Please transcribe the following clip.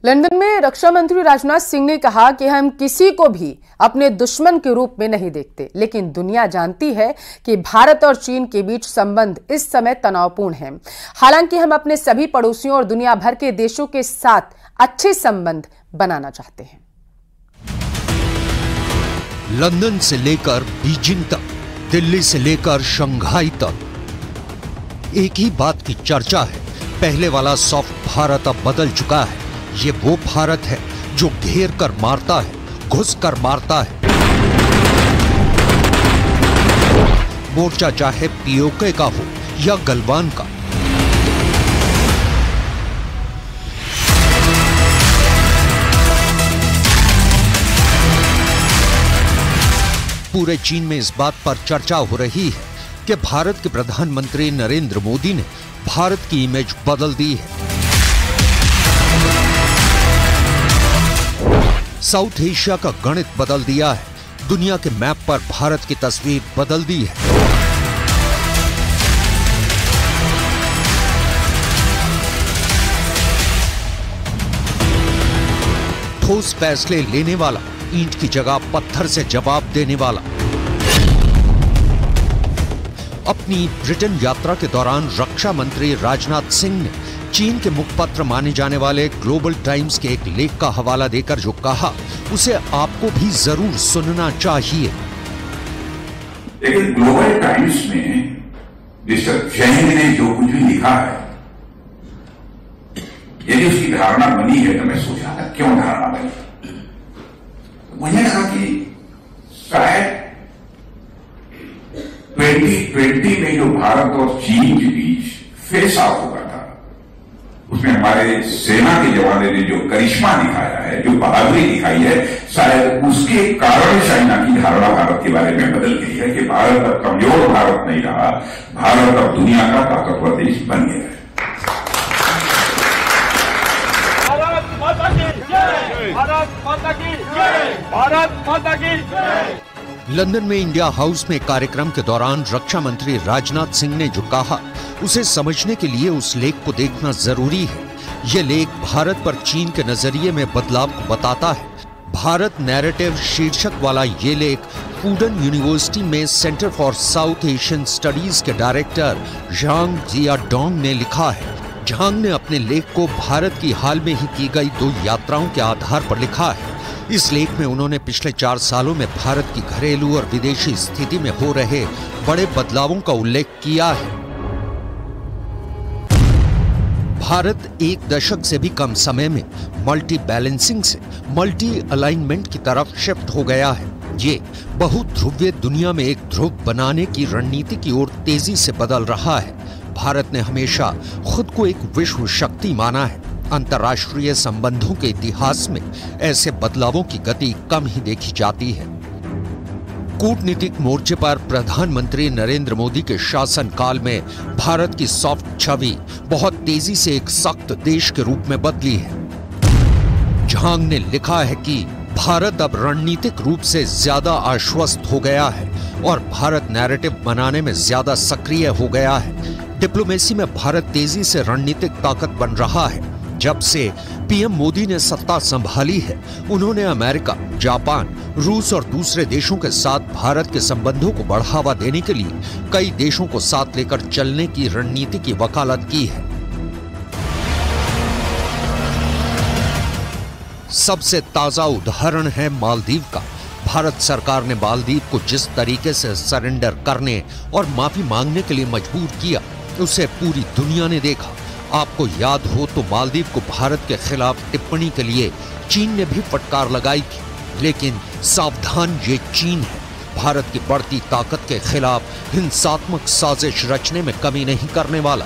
London में रक्षा मंत्री राजनाथ सिंह ने कहा कि हम किसी को भी अपने दुश्मन के रूप में नहीं देखते, लेकिन दुनिया जानती है कि भारत और चीन के बीच संबंध इस समय तनावपूर्ण है। हालांकि हम अपने सभी पड़ोसियों और दुनिया भर के देशों के साथ अच्छे संबंध बनाना चाहते हैं। लंदन से लेकर बीजिंग तक, दिल्ली से लेकर शंघाई तक एक ही बात की चर्चा है। पहले वाला सॉफ्ट भारत अब बदल चुका है। ये वो भारत है जो घेर कर मारता है, घुस कर मारता है। मोर्चा चाहे पीओके का हो या गलवान का। पूरे चीन में इस बात पर चर्चा हो रही है कि भारत के प्रधानमंत्री नरेंद्र मोदी ने भारत की इमेज बदल दी है। साउथ एशिया का गणित बदल दिया है। दुनिया के मैप पर भारत की तस्वीर बदल दी है। ठोस फैसले लेने वाला, ईंट की जगह पत्थर से जवाब देने वाला। अपनी ब्रिटेन यात्रा के दौरान रक्षा मंत्री राजनाथ सिंह ने चीन के मुखपत्र माने जाने वाले ग्लोबल टाइम्स के एक लेख का हवाला देकर जो कहा, उसे आपको भी जरूर सुनना चाहिए। लेकिन ग्लोबल टाइम्स में मिस्टर जैन ने जो कुछ भी लिखा है, यदि उसकी धारणा बनी है तो मैं सोचा था क्यों धारणा बनी। मुझे लगा कि शायद 2020 में जो भारत और चीन के बीच फेस ऑफ हुआ था, उसमें हमारे सेना के जवानों ने जो करिश्मा दिखाया है, जो बहादुरी दिखाई है, शायद उसके कारण चाइना की धारणा भारत के बारे में बदल गई है कि भारत अब कमजोर भारत नहीं रहा, भारत अब दुनिया का ताकतवर देश बन गया है। लंदन में इंडिया हाउस में कार्यक्रम के दौरान रक्षा मंत्री राजनाथ सिंह ने जो कहा, उसे समझने के लिए उस लेख को देखना जरूरी है। यह लेख भारत पर चीन के नजरिए में बदलाव को बताता है। भारत नैरेटिव शीर्षक वाला ये लेख फूडन यूनिवर्सिटी में centre for south Asian studies के डायरेक्टर झांग जियाडोंग ने लिखा है। झांग ने अपने लेख को भारत की हाल में ही की गई 2 यात्राओं के आधार पर लिखा है। इस लेख में उन्होंने पिछले 4 सालों में भारत की घरेलू और विदेशी स्थिति में हो रहे बड़े बदलावों का उल्लेख किया है। भारत 1 दशक से भी कम समय में मल्टी बैलेंसिंग से मल्टी अलाइनमेंट की तरफ शिफ्ट हो गया है। ये बहुध्रुवीय दुनिया में एक ध्रुव बनाने की रणनीति की ओर तेजी से बदल रहा है। भारत ने हमेशा खुद को एक विश्व शक्ति माना है। अंतर्राष्ट्रीय संबंधों के इतिहास में ऐसे बदलावों की गति कम ही देखी जाती है। कूटनीतिक मोर्चे पर प्रधानमंत्री नरेंद्र मोदी के शासनकाल में भारत की सॉफ्ट छवि बहुत तेजी से एक सख्त देश के रूप में बदली है। झांग ने लिखा है कि भारत अब रणनीतिक रूप से ज्यादा आश्वस्त हो गया है और भारत नैरेटिव बनाने में ज्यादा सक्रिय हो गया है। डिप्लोमेसी में भारत तेजी से रणनीतिक ताकत बन रहा है। जब से पीएम मोदी ने सत्ता संभाली है, उन्होंने अमेरिका, जापान, रूस और दूसरे देशों के साथ भारत के संबंधों को बढ़ावा देने के लिए कई देशों को साथ लेकर चलने की रणनीति की वकालत की है। सबसे ताजा उदाहरण है मालदीव का। भारत सरकार ने मालदीव को जिस तरीके से सरेंडर करने और माफी मांगने के लिए मजबूर किया, उसे पूरी दुनिया ने देखा। आपको याद हो तो मालदीव को भारत के खिलाफ टिप्पणी के लिए चीन ने भी फटकार लगाई थी। लेकिन सावधान, ये चीन है। भारत की बढ़ती ताकत के खिलाफ हिंसात्मक साजिश रचने में कमी नहीं करने वाला।